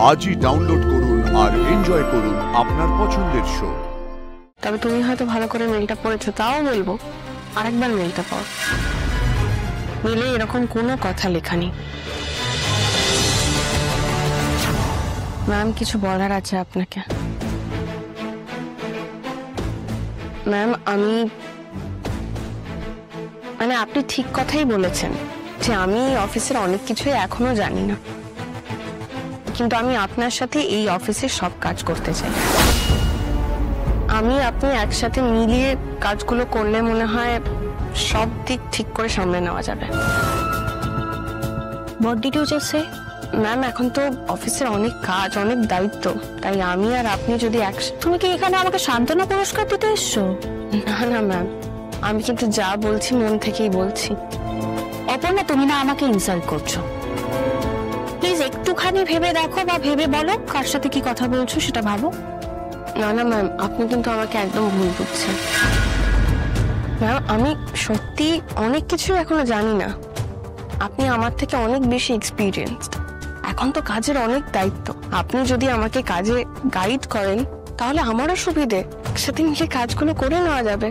আজই ডাউনলোড করুন আর এনজয় করুন আপনার পছন্দের শো। তবে তুমি হয়তো ভালো করে মেলটা পড়েছো, তাও বলবো আরেকবার মেলটা পড়। মেলে এরকম কোনো কথা লেখা নেই। ম্যাম, কিছু বলার আছে আপনাকে। ম্যাম, আপনি ঠিক কথাই বলেছেন যে আমি অফিসের অনেক কিছুই এখনো জানি না, কিন্তু আমি আপনার সাথে এই অফিসের সব কাজ করতে চাই। আপনি একসাথে মিলিয়ে কাজগুলো করলে মনে হয় সব দিক ঠিক করে সামলে নেওয়া যাবে। What did you just say? Ma'am, এখন তো অফিসের অনেক কাজ, অনেক দায়িত্ব, তাই আমি আর আপনি যদি তুমি কি এখানে আমাকে সান্ত্বনা পুরস্কার দিতে এসছো? না ম্যাম, আমি কিন্তু যা বলছি মন থেকেই বলছি। অপর্ণা, তুমি না আমাকে ইনসাল্ট করছো। প্লিজ একটুখানি ভেবে দেখো বা ভেবে বলো কার সাথে কি কথা বলছো সেটা ভাবো। না ম্যাম, আপনি কিন্তু আমাকে একদম ভুল বুঝছেন। ম্যাম, আমি সত্যি অনেক কিছু এখনো জানি না। আপনি আমার থেকে অনেক বেশি এক্সপিরিয়েন্সড। এখন তো কাজের অনেক দায়িত্ব। আপনি যদি আমাকে কাজে গাইড করেন তাহলে আমারও সুবিধে, একসাথে মিলে কাজগুলো করে নেওয়া যাবে।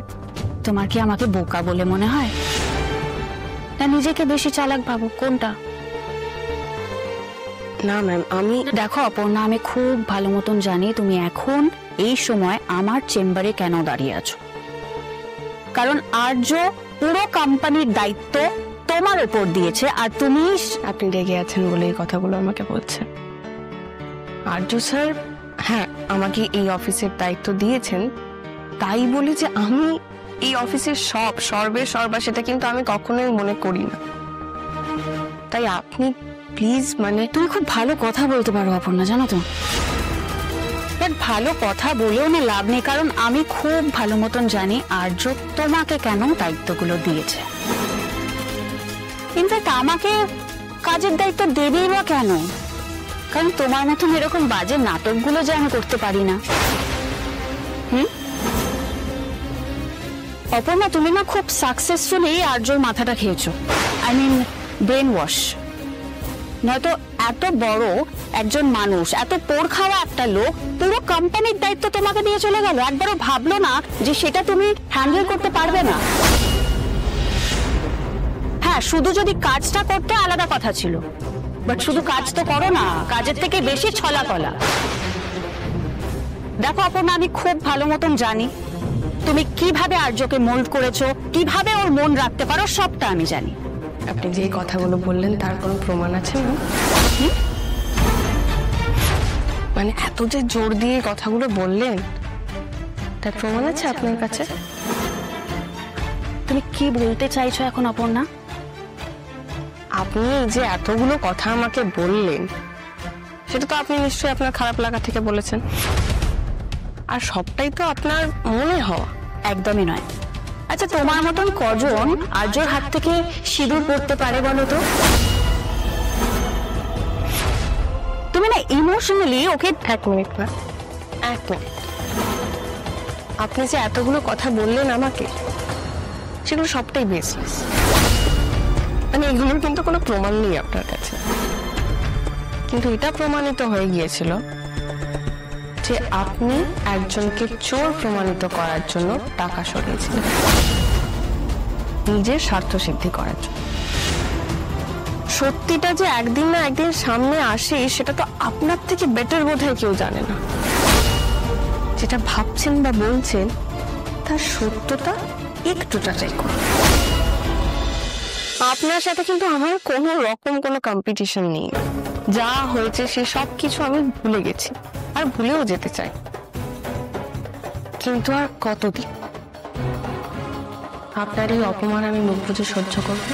তোমার কি আমাকে বোকা বলে মনে হয়, না নিজেকে বেশি চালাক ভাবো? কোনটা? না ম্যাম, দেখো অপর্ণা, আমি খুব ভালো মতন জানি তুমি এখন এই সময় আমার চেম্বারে কেন দাঁড়িয়ে আছো। কারণ আর্য পুরো কোম্পানির দায়িত্ব তোমার উপর দিয়েছে, আর আপনি রেগে আছেন বলে এই কথাগুলো আমাকে বলছেন। আর্য স্যার, হ্যাঁ, আমাকে এই অফিসের দায়িত্ব দিয়েছেন, তাই বলি যে আমি এই অফিসের সর্বা সেটা কিন্তু আমি কখনোই মনে করি না। তাই আপনি প্লিজ, তুমি খুব ভালো কথা বলতে পারো অপর্ণা, জানো তো। বাট ভালো কথা বলেও না লাভ নেই, কারণ আমি খুব ভালো মতন জানি আর্য তোমাকে কেন দায়িত্বগুলো দিয়েছে। ইনফ্যাক্ট আমাকে কাজের দায়িত্ব দেবেই বা কেন? কারণ তোমার মতন এরকম বাজে নাটকগুলো যে আমি করতে পারি না। অপর্ণা, তুমি না খুব সাকসেসফুলি আর্যর মাথাটা খেয়েছো, আই মিন ব্রেন ওয়াশ। নয়তো এত বড় একজন মানুষ, এত পোড় খাওয়া একটা লোক পুরো কোম্পানির দায়িত্ব তোমাকে দিয়ে চলে গেল, একবারও ভাবলো না যে সেটা তুমি হ্যান্ডেল করতে পারবে না? হ্যাঁ, শুধু যদি কাজটা করতে আলাদা কথা ছিল, বাট শুধু কাজ তো করো না, কাজের থেকে বেশি ছলা কলা। দেখো অপর্ণা, আমি খুব ভালো মতন জানি তুমি কিভাবে আর্যকে মোল্ড করেছো, কিভাবে ওর মন রাখতে পারো, সবটা আমি জানি। আপনি যে কথাগুলো বললেন তার কোনো প্রমাণ আছে না? এত যে জোর দিয়ে কথাগুলো বললেন তার প্রমাণ আছে আপনার কাছে? তুমি কি বলতে চাইছো এখন অপর্ণা? আপনি যে এতগুলো কথা আমাকে বললেন সেটা তো আপনি নিশ্চয়ই আপনার খারাপ লাগা থেকে বলেছেন, আর সবটাই তো আপনার মনে হওয়া। একদমই নয়। আচ্ছা, তোমার মতন কজন আর্যর হাত থেকে সিঁদুর পড়তে পারে বলো তো? তুমি না ইমোশনালি ওকে। এক মিনিট। আপনি যে এতগুলো কথা বললেন আমাকে, সেগুলো সবটাই বেসলেস। এগুলোর কিন্তু কোনো প্রমাণ নেই আপনার কাছে, কিন্তু এটা প্রমাণিত হয়ে গিয়েছিল যে আপনি একজনকে চোর প্রমাণিত করার জন্য টাকা সরিয়েছিলেন, নিজের স্বার্থ সিদ্ধি করার জন্য। সত্যিটা যে একদিন না একদিন সামনে আসে সেটা তো আপনার থেকে বেটার বোধহয় কেউ জানে না। যেটা ভাবছেন বা বলছেন তার সত্যতা একটু যাচাই করুন। আপনার সাথে কিন্তু আমার কোনো রকম কোনো কম্পিটিশন নেই। যা হয়েছে সে সব কিছু আমি ভুলে গেছি, আর ভুলেও যেতে চাই, কিন্তু আর কতদিন আপনার এই অপমান আমি মুখ বুজে সহ্য করব?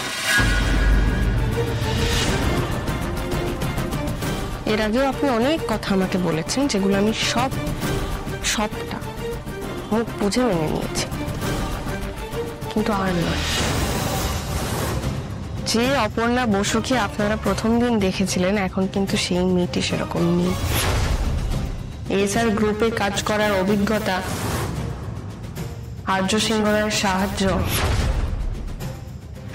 এর আগেও আপনি অনেক কথা আমাকে বলেছেন, যেগুলো আমি সবটা মুখ বুঝে মেনে নিয়েছি, কিন্তু আর নয়। যে অপর্ণা বসুকে আপনারা প্রথম দিন দেখেছিলেন, এখন কিন্তু সেই মেয়েটি সেরকম নেই। এসআর গ্রুপে কাজ করার অভিজ্ঞতা, আর্য সিংহরার সাহায্য,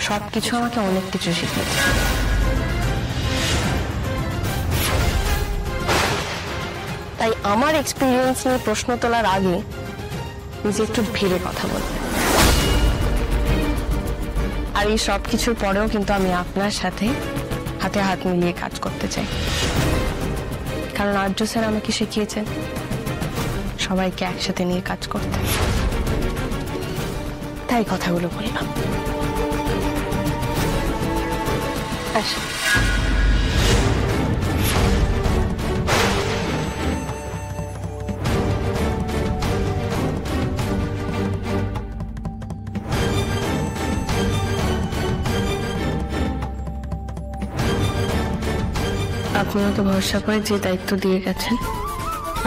সবকিছু আমাকে অনেক কিছু শিখিয়েছে। তাই আমার এক্সপিরিয়েন্স নিয়ে প্রশ্ন তোলার আগে নিজে একটু ভেবে কথা বলবেন। আর এই সব কিছুর পরেও কিন্তু আমি আপনার সাথে হাতে হাত মিলিয়ে কাজ করতে চাই, কারণ আর্য স্যার আমাকে শিখিয়েছেন সবাইকে একসাথে নিয়ে কাজ করতে। তাই কথাগুলো বললাম। আসুন। আপনি আমাকে ভরসা করে যে দায়িত্ব দিয়ে গেছেন,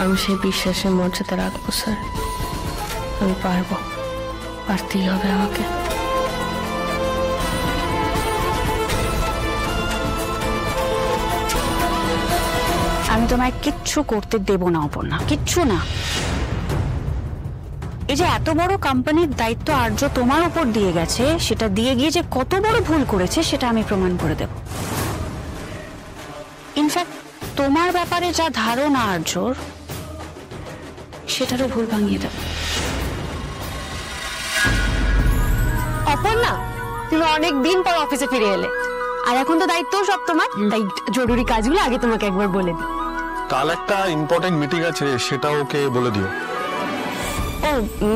আমি সেই বিশ্বাসের মর্যাদা রাখবো স্যার। আমি পারবো, পারতেই হবে আমাকে। আমি তোমায় কিচ্ছু করতে দেব না অপর্ণা, কিচ্ছু না। এই যে এত বড় কোম্পানির দায়িত্ব আর্য তোমার উপর দিয়ে গেছে, সেটা দিয়ে গিয়ে যে কত বড় ভুল করেছে সেটা আমি প্রমাণ করে দেব। ইনফ্যাক্ট তোমার ব্যাপারে যা ধারণা আর্যর, সেটারও ভুল ভাঙিয়ে দেব। অপর্ণা, তুমি অনেক দিন পর অফিসে ফিরে এলে, আর এখন তো দায়িত্বও সব তোমার, তাই জরুরি কাজগুলো আগে তোমাকে একবার বলে দিই। কাল একটা ইম্পর্টেন্ট মিটিং আছে, সেটা ওকে বলে দিও। ও,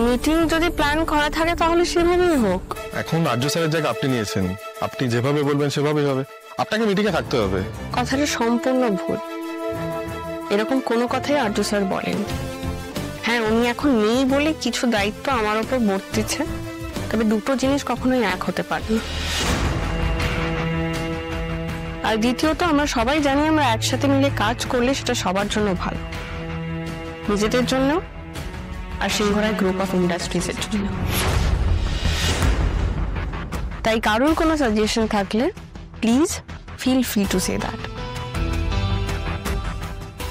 মিটিং যদি প্ল্যান করা থাকে তাহলে সেভাবেই হোক। এখন আর্য স্যারের জায়গা আপনি নিয়েছেন, আপনি যেভাবে বলবেন সেভাবেই হবে। আপনাকে মিটিংয়ে থাকতে হবে। কথাটা সম্পূর্ণ ভুল। এরকম কোনো কথাই আর্য স্যার বলেন। হ্যাঁ, উনি এখন নেই বলে কিছু দায়িত্ব আমার উপর বর্তিছে, তবে দুটো জিনিস কখনোই এক হতে পারে না। আর দ্বিতীয়ত, আমরা সবাই জানি আমরা একসাথে মিলে কাজ করলে সেটা সবার জন্য ভালো, নিজেদের জন্য আর সিংহরায় গ্রুপ অফ ইন্ডাস্ট্রিজের জন্য। তাই কারোর কোনো সাজেশন থাকলে please feel free to say that.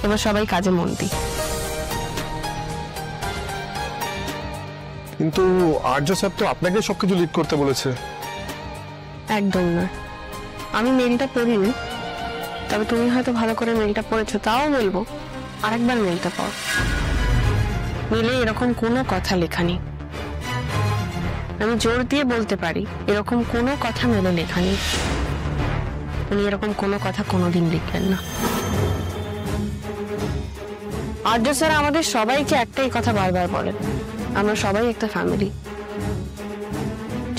এবার সবাই কাজে মন দিই। কিন্তু আর্য স্যার তো আপনাকে সবকিছু লিড করতে বলেছে। একদম না, আমি মেলটা পড়িনি, তবে তুমি হয়তো ভালো করে মেলটা পড়েছো, তাও বলবো আরেকবার মেলটা পড়। মেলে এরকম কোনো কথা লেখা নেই। আমি জোর দিয়ে বলতে পারি এরকম কোনো কথা মেলে লেখা নেই। উনি এরকম কোনো কথা কোনোদিন লিখলেন না। আর্য স্যার আমাদের সবাইকে একটাই কথা বারবার বলেন, আমরা সবাই একটা ফ্যামিলি।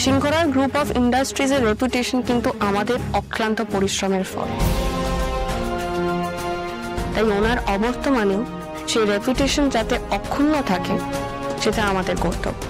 সিংহরার গ্রুপ অফ ইন্ডাস্ট্রিজের রেপুটেশন কিন্তু আমাদের অক্লান্ত পরিশ্রমের ফল। তাই ওনার অবর্তমানেও সেই রেপুটেশন যাতে অক্ষুণ্ণ থাকে, সেটা আমাদের কর্তব্য।